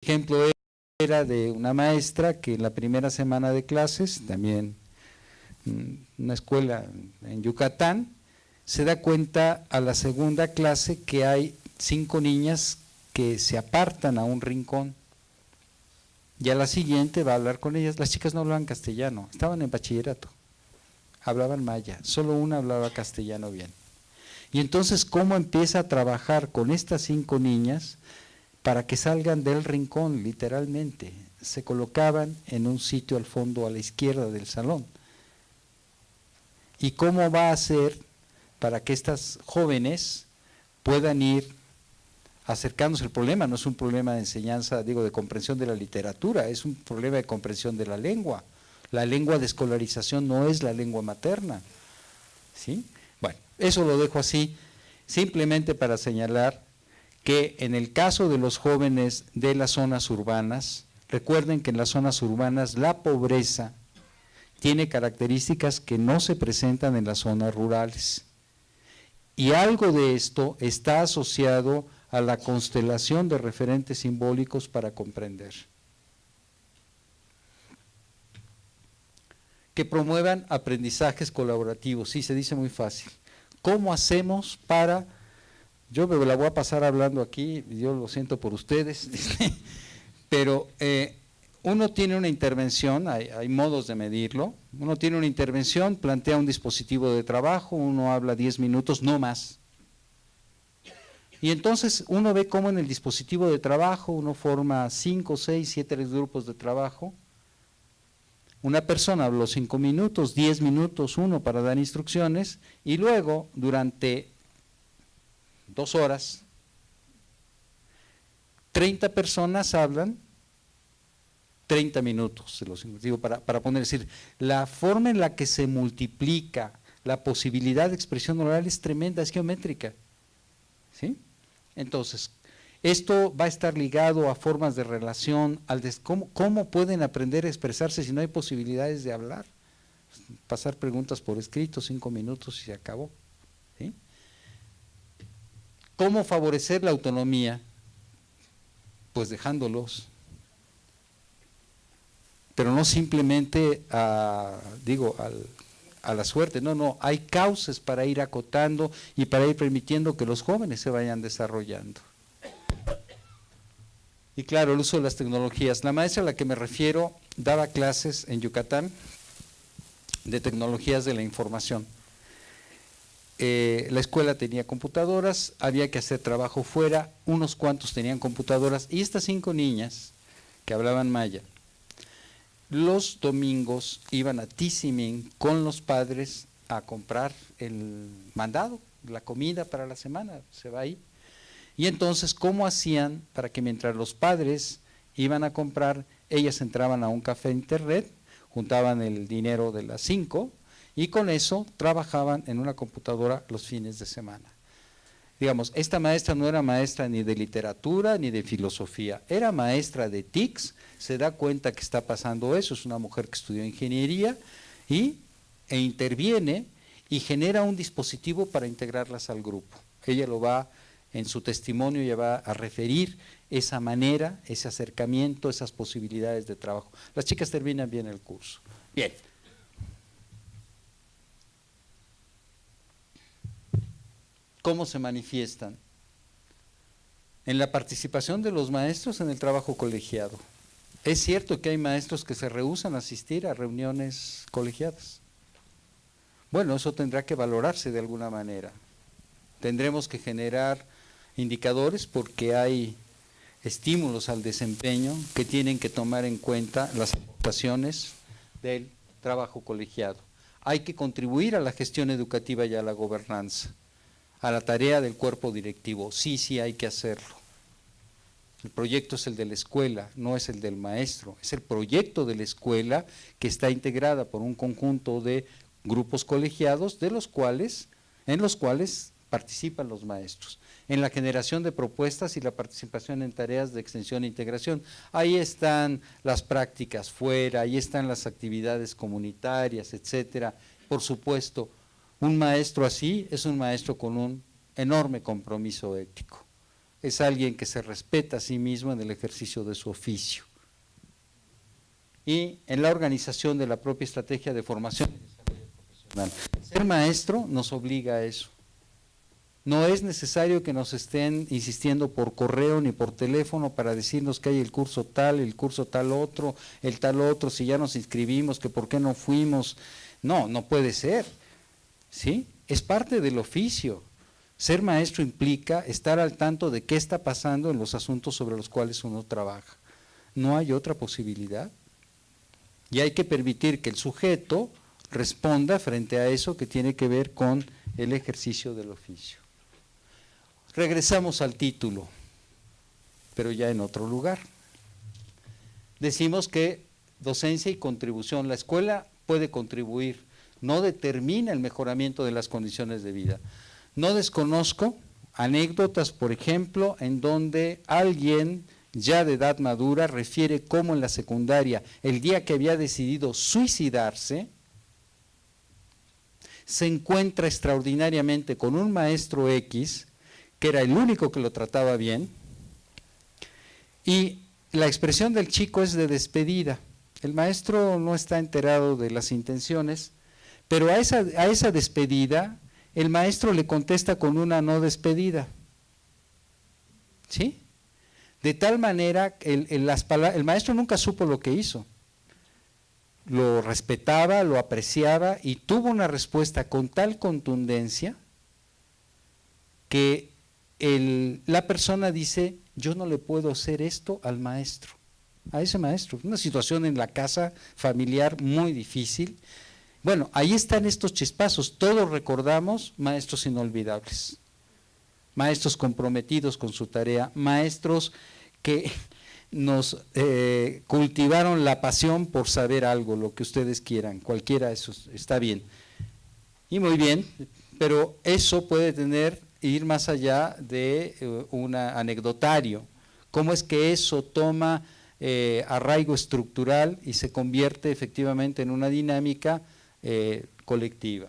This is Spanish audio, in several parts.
ejemplo era de una maestra que en la primera semana de clases, también una escuela en Yucatán, se da cuenta a la segunda clase que hay 5 niñas que se apartan a un rincón. Y a la siguiente va a hablar con ellas. Las chicas no hablaban castellano, estaban en bachillerato, hablaban maya, solo una hablaba castellano bien. Y entonces, ¿cómo empieza a trabajar con estas 5 niñas para que salgan del rincón, literalmente? Se colocaban en un sitio al fondo, a la izquierda del salón. ¿Y cómo va a hacer para que estas jóvenes puedan ir acercándose? El problema no es un problema de enseñanza, digo, de comprensión de la literatura, es un problema de comprensión de la lengua. La lengua de escolarización no es la lengua materna, ¿sí? Bueno, eso lo dejo así, simplemente para señalar que en el caso de los jóvenes de las zonas urbanas, recuerden que en las zonas urbanas la pobreza tiene características que no se presentan en las zonas rurales. Y algo de esto está asociado a la constelación de referentes simbólicos para comprender. Que promuevan aprendizajes colaborativos, sí, se dice muy fácil. ¿Cómo hacemos para...? Yo me la voy a pasar hablando aquí, yo lo siento por ustedes, pero uno tiene una intervención, hay modos de medirlo, uno tiene una intervención, plantea un dispositivo de trabajo, uno habla 10 minutos, no más. Y entonces uno ve cómo en el dispositivo de trabajo uno forma 5, 6, 7 grupos de trabajo. Una persona habló 5 minutos, 10 minutos, uno para dar instrucciones, y luego durante 2 horas, 30 personas hablan 30 minutos, se los digo para poner, es decir, la forma en la que se multiplica la posibilidad de expresión oral es tremenda, es geométrica, ¿sí? Entonces, esto va a estar ligado a formas de relación, ¿cómo pueden aprender a expresarse si no hay posibilidades de hablar? Pasar preguntas por escrito, 5 minutos y se acabó, ¿sí? ¿Cómo favorecer la autonomía? Pues dejándolos, pero no simplemente a la suerte, no, hay cauces para ir acotando y para ir permitiendo que los jóvenes se vayan desarrollando. Y claro, el uso de las tecnologías. La maestra a la que me refiero daba clases en Yucatán de tecnologías de la información. La escuela tenía computadoras, había que hacer trabajo fuera, unos cuantos tenían computadoras, y estas 5 niñas que hablaban maya, los domingos iban a Tizimín con los padres a comprar el mandado, la comida para la semana, se va ahí. Y entonces, ¿cómo hacían para que mientras los padres iban a comprar, ellas entraban a un café internet, juntaban el dinero de las 5 y con eso trabajaban en una computadora los fines de semana? Digamos, esta maestra no era maestra ni de literatura ni de filosofía, era maestra de TICS, se da cuenta que está pasando eso, es una mujer que estudió ingeniería e interviene y genera un dispositivo para integrarlas al grupo. Ella lo va, en su testimonio, ya va a referir esa manera, ese acercamiento, esas posibilidades de trabajo. Las chicas terminan bien el curso. Bien. ¿Cómo se manifiestan? En la participación de los maestros en el trabajo colegiado. Es cierto que hay maestros que se rehúsan a asistir a reuniones colegiadas. Bueno, eso tendrá que valorarse de alguna manera. Tendremos que generar indicadores porque hay estímulos al desempeño que tienen que tomar en cuenta las aportaciones del trabajo colegiado. Hay que contribuir a la gestión educativa y a la gobernanza, a la tarea del cuerpo directivo. Sí hay que hacerlo. El proyecto es el de la escuela, no es el del maestro, es el proyecto de la escuela que está integrada por un conjunto de grupos colegiados en los cuales participan los maestros, en la generación de propuestas y la participación en tareas de extensión e integración. Ahí están las prácticas fuera, ahí están las actividades comunitarias, etcétera. Por supuesto, un maestro así es un maestro con un enorme compromiso ético. es alguien que se respeta a sí mismo en el ejercicio de su oficio y en la organización de la propia estrategia de formación y desarrollo profesional. Ser maestro nos obliga a eso. No es necesario que nos estén insistiendo por correo ni por teléfono para decirnos que hay el curso tal otro, el tal otro, si ya nos inscribimos, que por qué no fuimos. No, no puede ser, ¿sí? Es parte del oficio. Ser maestro implica estar al tanto de qué está pasando en los asuntos sobre los cuales uno trabaja. No hay otra posibilidad. Y hay que permitir que el sujeto responda frente a eso que tiene que ver con el ejercicio del oficio. Regresamos al título, pero ya en otro lugar. Decimos que docencia y contribución, la escuela puede contribuir, no determina el mejoramiento de las condiciones de vida. No desconozco anécdotas, por ejemplo, en donde alguien ya de edad madura refiere cómo en la secundaria, el día que había decidido suicidarse, se encuentra extraordinariamente con un maestro X, que era el único que lo trataba bien, y la expresión del chico es de despedida. El maestro no está enterado de las intenciones, pero a esa despedida, el maestro le contesta con una no despedida. ¿Sí? De tal manera, el maestro nunca supo lo que hizo. Lo respetaba, lo apreciaba y tuvo una respuesta con tal contundencia que la persona dice, yo no le puedo hacer esto al maestro, a ese maestro. Una situación en la casa familiar muy difícil. Bueno, ahí están estos chispazos. Todos recordamos maestros inolvidables, maestros comprometidos con su tarea, maestros que nos cultivaron la pasión por saber algo, lo que ustedes quieran, cualquiera de esos, está bien. Y muy bien, pero eso puede ir más allá de un anecdotario. ¿Cómo es que eso toma arraigo estructural y se convierte efectivamente en una dinámica colectiva?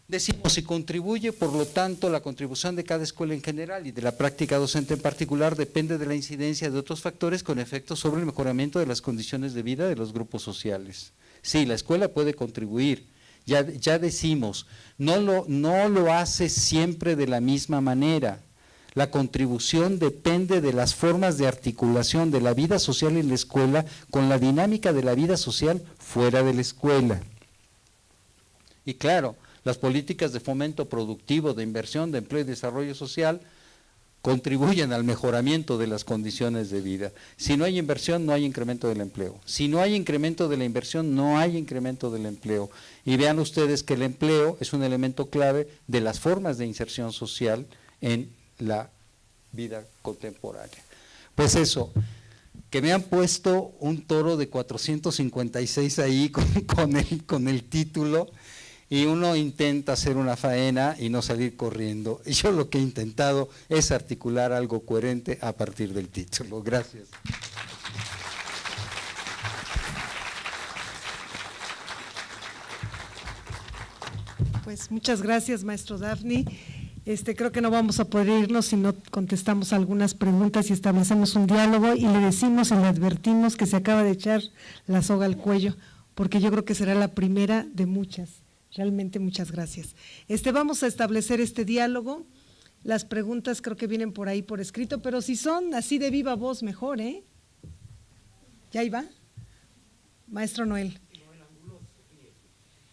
Decimos, si contribuye, por lo tanto, la contribución de cada escuela en general y de la práctica docente en particular depende de la incidencia de otros factores con efectos sobre el mejoramiento de las condiciones de vida de los grupos sociales. Sí, la escuela puede contribuir, ya decimos, no lo hace siempre de la misma manera. La contribución depende de las formas de articulación de la vida social en la escuela con la dinámica de la vida social fuera de la escuela. Y claro, las políticas de fomento productivo, de inversión, de empleo y desarrollo social contribuyen al mejoramiento de las condiciones de vida. Si no hay inversión, no hay incremento del empleo. Si no hay incremento de la inversión, no hay incremento del empleo. Y vean ustedes que el empleo es un elemento clave de las formas de inserción social en la vida contemporánea. Pues eso, que me han puesto un toro de 456 ahí con el título, y uno intenta hacer una faena y no salir corriendo. Y yo lo que he intentado es articular algo coherente a partir del título. Gracias. Pues muchas gracias, maestro Dafni. Creo que no vamos a poder irnos si no contestamos algunas preguntas y establecemos un diálogo y le decimos y le advertimos que se acaba de echar la soga al cuello, porque yo creo que será la primera de muchas. Realmente muchas gracias. Vamos a establecer este diálogo. Las preguntas creo que vienen por ahí por escrito, pero si son así de viva voz, mejor, ¿eh? ¿Ya ahí va? Maestro Noel.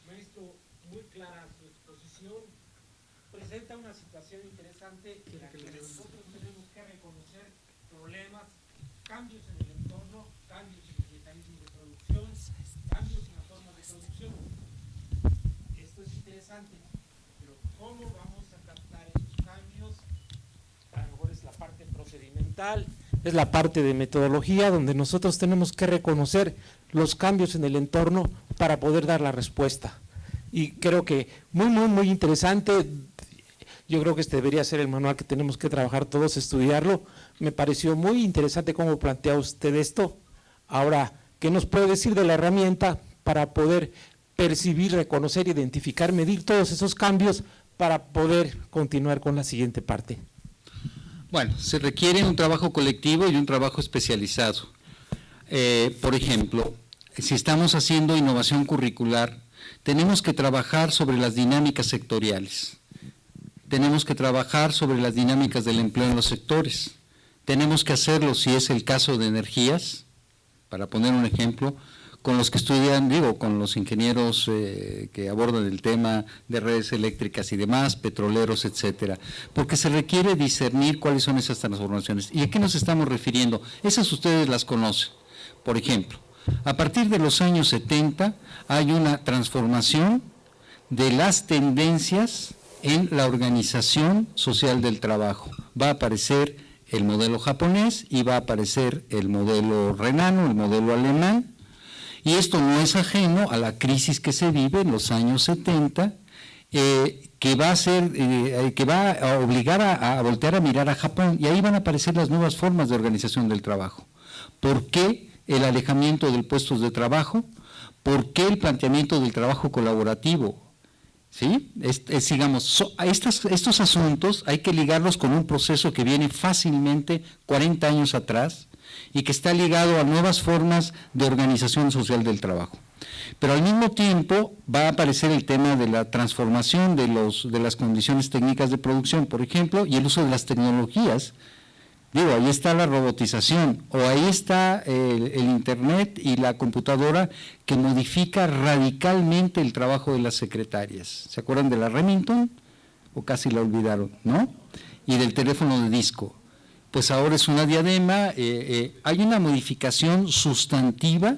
Maestro, muy clara su exposición. Presenta una situación interesante en la que nosotros tenemos que reconocer problemas, cambios en el entorno, cambios en los mecanismos de producción, cambios en la forma de producción. Esto es interesante, pero ¿cómo vamos a captar esos cambios? A lo mejor es la parte procedimental, es la parte de metodología donde nosotros tenemos que reconocer los cambios en el entorno para poder dar la respuesta. Y creo que muy interesante. Yo creo que este debería ser el manual que tenemos que trabajar todos, estudiarlo. Me pareció muy interesante cómo plantea usted esto. Ahora, ¿qué nos puede decir de la herramienta para poder percibir, reconocer, identificar, medir todos esos cambios para poder continuar con la siguiente parte? Bueno, se requiere un trabajo colectivo y un trabajo especializado. Por ejemplo, si estamos haciendo innovación curricular, tenemos que trabajar sobre las dinámicas sectoriales, tenemos que trabajar sobre las dinámicas del empleo en los sectores, tenemos que hacerlo, si es el caso de energías, para poner un ejemplo, con los que estudian, con los ingenieros que abordan el tema de redes eléctricas y demás, petroleros, etcétera, porque se requiere discernir cuáles son esas transformaciones. ¿Y a qué nos estamos refiriendo? Esas ustedes las conocen. Por ejemplo, a partir de los años 70 hay una transformación de las tendencias en la organización social del trabajo. Va a aparecer el modelo japonés y va a aparecer el modelo renano, el modelo alemán, y esto no es ajeno a la crisis que se vive en los años 70, que va a obligar a voltear a mirar a Japón, y ahí van a aparecer las nuevas formas de organización del trabajo. ¿Por qué el alejamiento del puestos de trabajo? ¿Por qué el planteamiento del trabajo colaborativo? ¿Sí? Estos asuntos hay que ligarlos con un proceso que viene fácilmente 40 años atrás y que está ligado a nuevas formas de organización social del trabajo. Pero al mismo tiempo va a aparecer el tema de la transformación de las condiciones técnicas de producción, por ejemplo, y el uso de las tecnologías. Ahí está la robotización, o ahí está el Internet y la computadora que modifica radicalmente el trabajo de las secretarias. ¿Se acuerdan de la Remington? O casi la olvidaron, ¿no? Y del teléfono de disco. Pues ahora es una diadema, hay una modificación sustantiva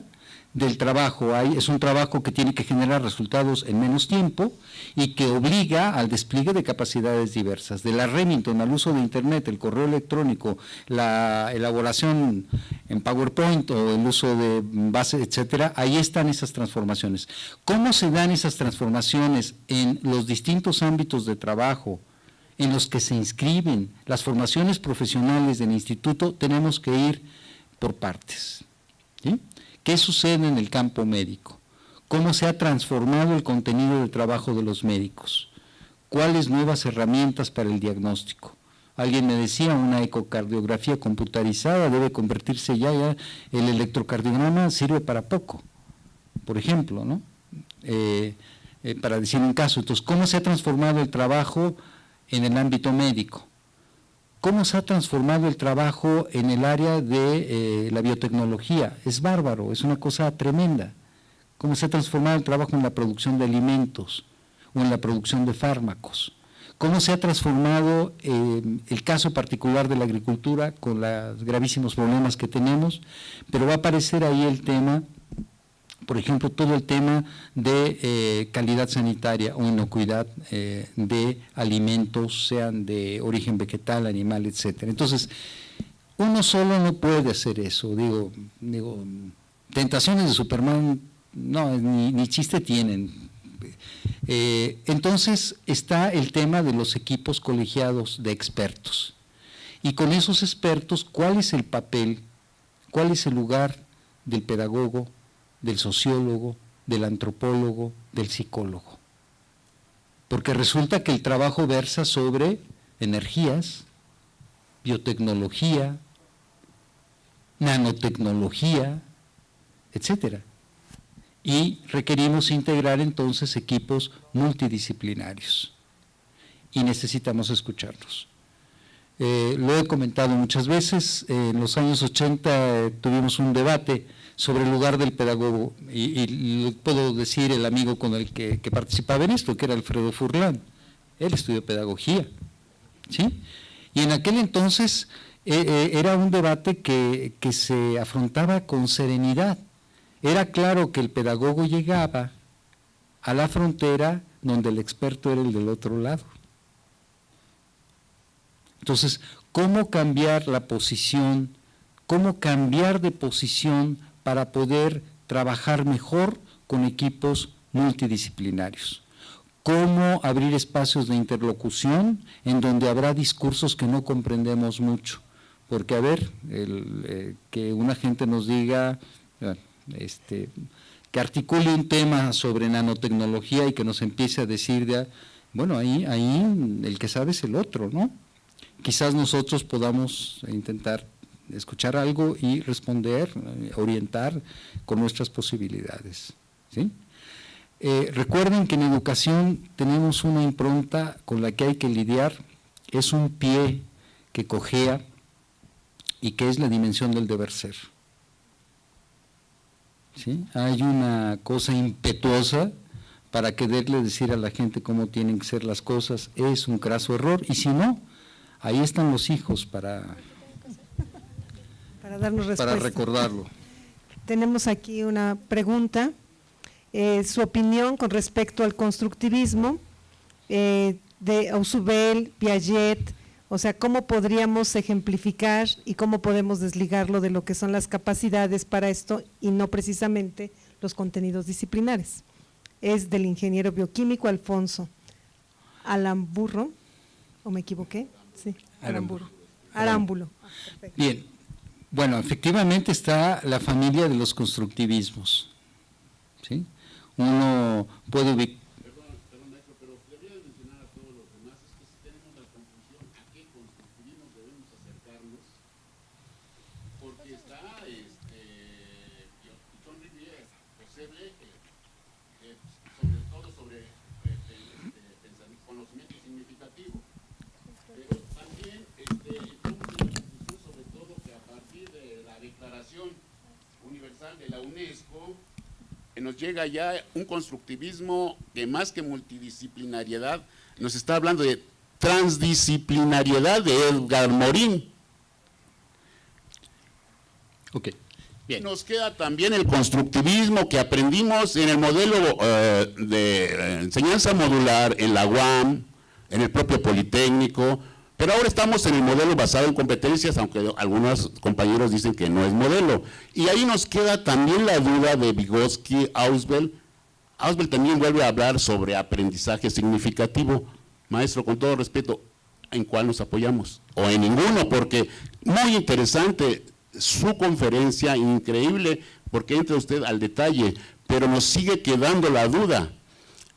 del trabajo, es un trabajo que tiene que generar resultados en menos tiempo y que obliga al despliegue de capacidades diversas, de la Remington al uso de Internet, el correo electrónico, la elaboración en PowerPoint o el uso de base, etcétera. Ahí están esas transformaciones. ¿Cómo se dan esas transformaciones en los distintos ámbitos de trabajo en los que se inscriben las formaciones profesionales del instituto? Tenemos que ir por partes, ¿sí? ¿Qué sucede en el campo médico? ¿Cómo se ha transformado el contenido de trabajo de los médicos? ¿Cuáles nuevas herramientas para el diagnóstico? Alguien me decía, una ecocardiografía computarizada debe convertirse ya el electrocardiograma sirve para poco, por ejemplo, ¿no? Para decir un caso. Entonces, ¿cómo se ha transformado el trabajo en el ámbito médico? ¿Cómo se ha transformado el trabajo en el área de la biotecnología? Es bárbaro, es una cosa tremenda. ¿Cómo se ha transformado el trabajo en la producción de alimentos o en la producción de fármacos? ¿Cómo se ha transformado el caso particular de la agricultura con los gravísimos problemas que tenemos? Pero va a aparecer ahí el tema, por ejemplo, todo el tema de calidad sanitaria o inocuidad de alimentos, sean de origen vegetal, animal, etcétera. Entonces, uno solo no puede hacer eso. Digo, tentaciones de Superman, no, ni chiste tienen. Entonces, está el tema de los equipos colegiados de expertos. Y con esos expertos, ¿cuál es el papel, cuál es el lugar del pedagogo, del sociólogo, del antropólogo, del psicólogo? Porque resulta que el trabajo versa sobre energías, biotecnología, nanotecnología, etcétera. Y requerimos integrar entonces equipos multidisciplinarios y necesitamos escucharlos. Lo he comentado muchas veces, en los años 80 tuvimos un debate sobre el lugar del pedagogo, y lo puedo decir el amigo con el que participaba en esto, que era Alfredo Furlan. Él estudió pedagogía, ¿sí? Y en aquel entonces era un debate que se afrontaba con serenidad. Era claro que el pedagogo llegaba a la frontera donde el experto era el del otro lado. Entonces, ¿cómo cambiar la posición? ¿Cómo cambiar de posición para poder trabajar mejor con equipos multidisciplinarios? ¿Cómo abrir espacios de interlocución en donde habrá discursos que no comprendemos mucho? Porque, a ver, que una gente nos diga, que articule un tema sobre nanotecnología y que nos empiece a decir, bueno, ahí el que sabe es el otro, ¿no? quizás nosotros podamos intentar escuchar algo y responder, orientar con nuestras posibilidades, ¿sí? Recuerden que en educación tenemos una impronta con la que hay que lidiar, es un pie que cojea y que es la dimensión del deber ser. ¿Sí? Hay una cosa impetuosa para quererle decir a la gente cómo tienen que ser las cosas, es un craso error, y si no, ahí están los hijos para darnos respuesta. Para recordarlo. Tenemos aquí una pregunta, su opinión con respecto al constructivismo de Ausubel, Piaget, o sea, cómo podríamos ejemplificar y cómo podemos desligarlo de lo que son las capacidades para esto y no precisamente los contenidos disciplinares. Es del ingeniero bioquímico Alfonso Arambulo, ¿o me equivoqué? Sí, Arámbulo. Bien, bueno, efectivamente está la familia de los constructivismos, ¿sí? Uno puede ubicar. Perdón, maestro, pero debería de mencionar a todos los demás, es que si tenemos la confusión a qué constructivismo debemos acercarnos, porque está John Rivière, José Blake, sobre todo sobre conocimiento significativo, pero también estamos en la confusión sobre todo que a partir de la Declaración Universal de la UNESCO nos llega ya un constructivismo que más que multidisciplinariedad nos está hablando de transdisciplinariedad de Edgar Morin. Ok, bien. Nos queda también el constructivismo que aprendimos en el modelo de enseñanza modular en la UAM, en el propio Politécnico, pero ahora estamos en el modelo basado en competencias, aunque algunos compañeros dicen que no es modelo. Y ahí nos queda también la duda de Vygotsky, Ausubel. Ausubel también vuelve a hablar sobre aprendizaje significativo. Maestro, con todo respeto, ¿en cuál nos apoyamos? O en ninguno, porque muy interesante su conferencia, increíble, porque entra usted al detalle, pero nos sigue quedando la duda.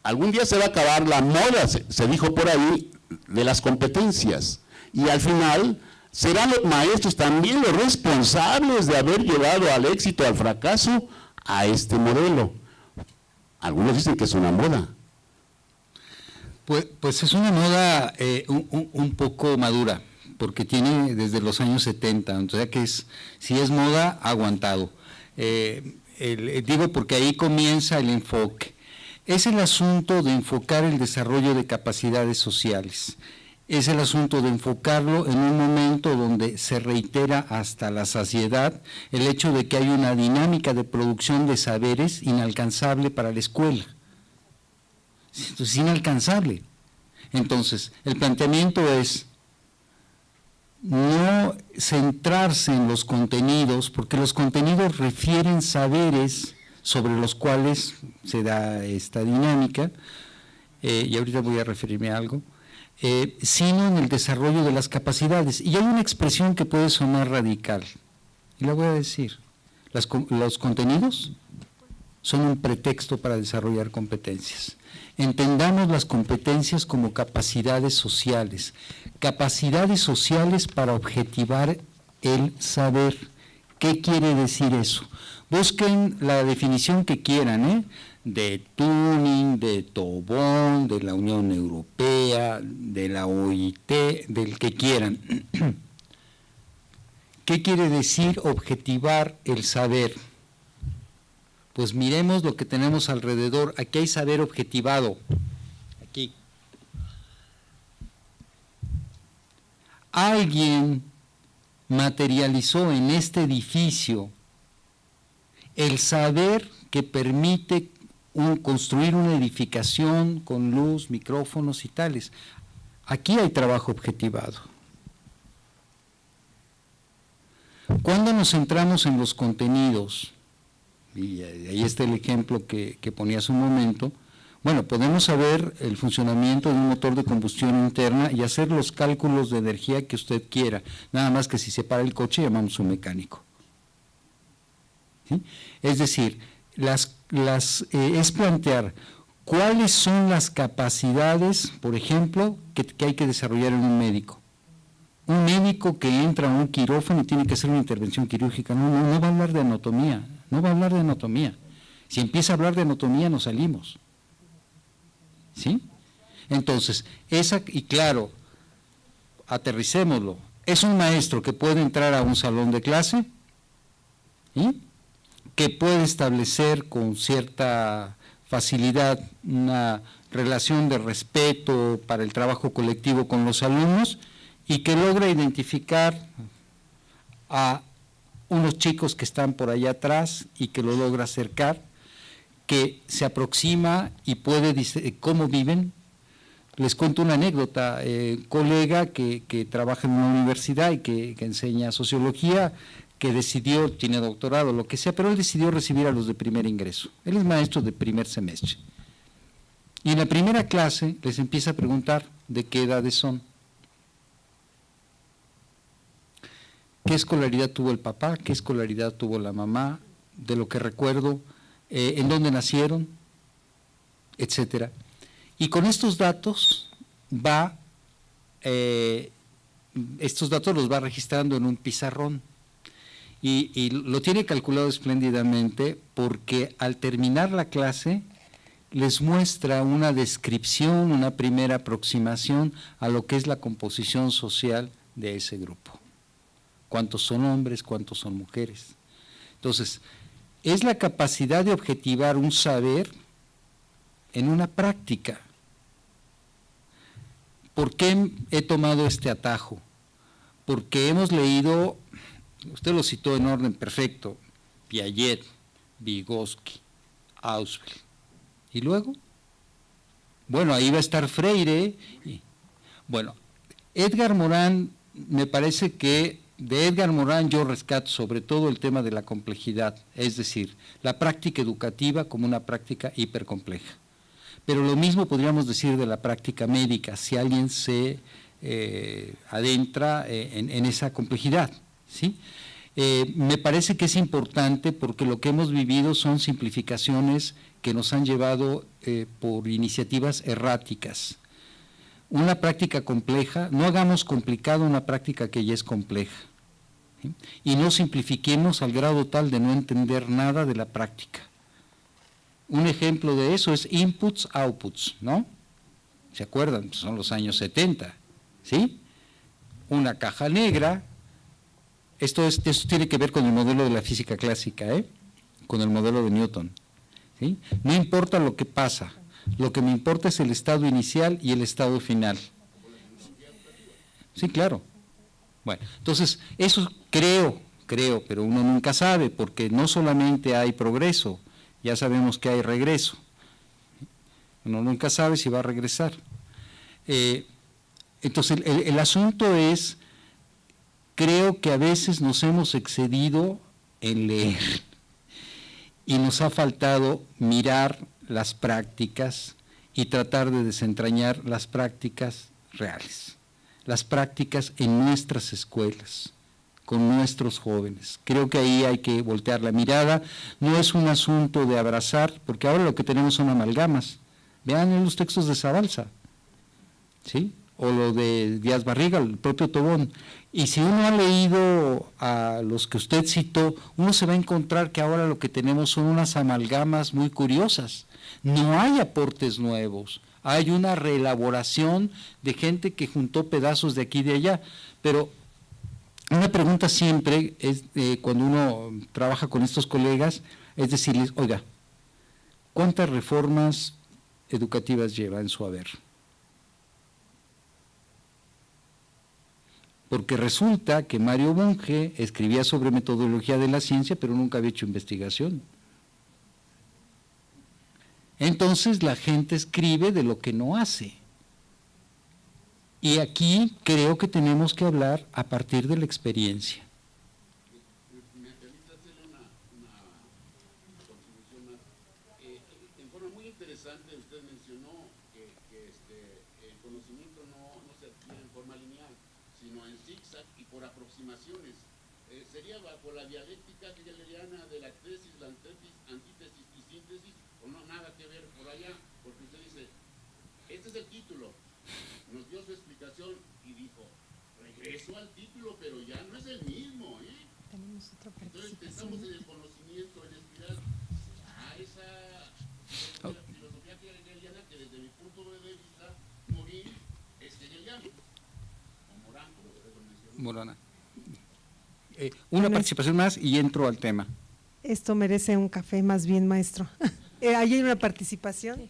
Algún día se va a acabar la moda, se dijo por ahí, de las competencias, y al final serán los maestros también los responsables de haber llevado al éxito, al fracaso, a este modelo. Algunos dicen que es una moda. Pues es una moda un poco madura, porque tiene desde los años 70, o sea que si es moda, ha aguantado. Digo porque ahí comienza el enfoque. Es el asunto de enfocar el desarrollo de capacidades sociales, es el asunto de enfocarlo en un momento donde se reitera hasta la saciedad el hecho de que hay una dinámica de producción de saberes inalcanzable para la escuela. Es inalcanzable. Entonces, el planteamiento es no centrarse en los contenidos, porque los contenidos refieren saberes sobre los cuales se da esta dinámica, y ahorita voy a referirme a algo, sino en el desarrollo de las capacidades. Y hay una expresión que puede sonar radical, y la voy a decir: los contenidos son un pretexto para desarrollar competencias. Entendamos las competencias como capacidades sociales para objetivar el saber. ¿Qué quiere decir eso? Busquen la definición que quieran, de Turing, de Tobón, de la Unión Europea, de la OIT, del que quieran. ¿Qué quiere decir objetivar el saber? Pues miremos lo que tenemos alrededor. Aquí hay saber objetivado. Aquí. Alguien materializó en este edificio el saber que permite construir una edificación con luz, micrófonos y tales. Aquí hay trabajo objetivado. Cuando nos centramos en los contenidos, y ahí está el ejemplo que ponía hace un momento, bueno, podemos saber el funcionamiento de un motor de combustión interna y hacer los cálculos de energía que usted quiera, nada más que si se para el coche llamamos a un mecánico. ¿Sí? Es decir, es plantear cuáles son las capacidades, por ejemplo, que hay que desarrollar en un médico. un médico que entra a un quirófano y tiene que hacer una intervención quirúrgica, no va a hablar de anatomía, no va a hablar de anatomía. Si empieza a hablar de anatomía nos salimos. ¿Sí? Entonces, y claro, aterricémoslo, es un maestro que puede entrar a un salón de clase, ¿sí?, que puede establecer con cierta facilidad una relación de respeto para el trabajo colectivo con los alumnos y que logra identificar a unos chicos que están por allá atrás y que lo logra acercar, que se aproxima y puede decir cómo viven. Les cuento una anécdota, colega que trabaja en una universidad y que enseña sociología, que decidió, tiene doctorado, lo que sea, pero él decidió recibir a los de primer ingreso. Él es maestro de primer semestre. Y en la primera clase les empieza a preguntar de qué edades son. ¿Qué escolaridad tuvo el papá? ¿Qué escolaridad tuvo la mamá? De lo que recuerdo, en dónde nacieron, etcétera. Y con estos datos estos datos los va registrando en un pizarrón. Y lo tiene calculado espléndidamente porque al terminar la clase les muestra una descripción, una primera aproximación a lo que es la composición social de ese grupo. Cuántos son hombres, cuántos son mujeres. Entonces, es la capacidad de objetivar un saber en una práctica. ¿Por qué he tomado este atajo? Porque hemos leído, usted lo citó en orden perfecto, Piaget, Vygotsky, Ausubel. ¿Y luego? Bueno, ahí va a estar Freire. Bueno, Edgar Morán, me parece que de Edgar Morán yo rescato sobre todo el tema de la complejidad, es decir, la práctica educativa como una práctica hipercompleja. Pero lo mismo podríamos decir de la práctica médica, si alguien se adentra en esa complejidad, ¿sí? Me parece que es importante porque lo que hemos vivido son simplificaciones que nos han llevado por iniciativas erráticas. Una práctica compleja, no hagamos complicado una práctica que ya es compleja, ¿sí? Y no simplifiquemos al grado tal de no entender nada de la práctica. Un ejemplo de eso es inputs, outputs, ¿no? ¿Se acuerdan? Son los años 70, ¿sí? Una caja negra, esto tiene que ver con el modelo de la física clásica, con el modelo de Newton, ¿sí? No importa lo que pasa, lo que me importa es el estado inicial y el estado final. Sí, claro. Bueno, entonces, eso creo, pero uno nunca sabe, porque no solamente hay progreso, ya sabemos que hay regreso. Uno nunca sabe si va a regresar. Entonces, el asunto es, creo que a veces nos hemos excedido en leer y nos ha faltado mirar las prácticas y tratar de desentrañar las prácticas reales, las prácticas en nuestras escuelas, con nuestros jóvenes. Creo que ahí hay que voltear la mirada, no es un asunto de abrazar, porque ahora lo que tenemos son amalgamas. Vean en los textos de Zabalza, ¿sí? O lo de Díaz Barriga, el propio Tobón. Y si uno ha leído a los que usted citó, uno se va a encontrar que ahora lo que tenemos son unas amalgamas muy curiosas. No hay aportes nuevos, hay una reelaboración de gente que juntó pedazos de aquí y de allá, pero una pregunta siempre es, cuando uno trabaja con estos colegas, es decirles, oiga, ¿cuántas reformas educativas lleva en su haber? Porque resulta que Mario Bunge escribía sobre metodología de la ciencia, pero nunca había hecho investigación. Entonces la gente escribe de lo que no hace. Y aquí creo que tenemos que hablar a partir de la experiencia. ¿Me permite hacerle una contribución más? En forma muy interesante usted mencionó que el conocimiento no se adquiere en forma lineal, sino en zigzag y por aproximaciones. ¿Sería bajo la dialéctica hegeliana de la tesis, la antítesis y síntesis, o no nada que ver por allá? Porque usted dice, este es el título, nos dio su explicación y dijo, Regresó al título, pero ya no es el mismo, ¿eh? Tenemos otra Entonces participación. pensamos en el conocimiento, en estudiar a esa filosofía hegeliana que desde mi punto de vista, Morín es hegeliano, o Morán, como se mencionó. Morona. Una participación más y entro al tema. Esto merece un café más bien, maestro. Ahí hay una participación.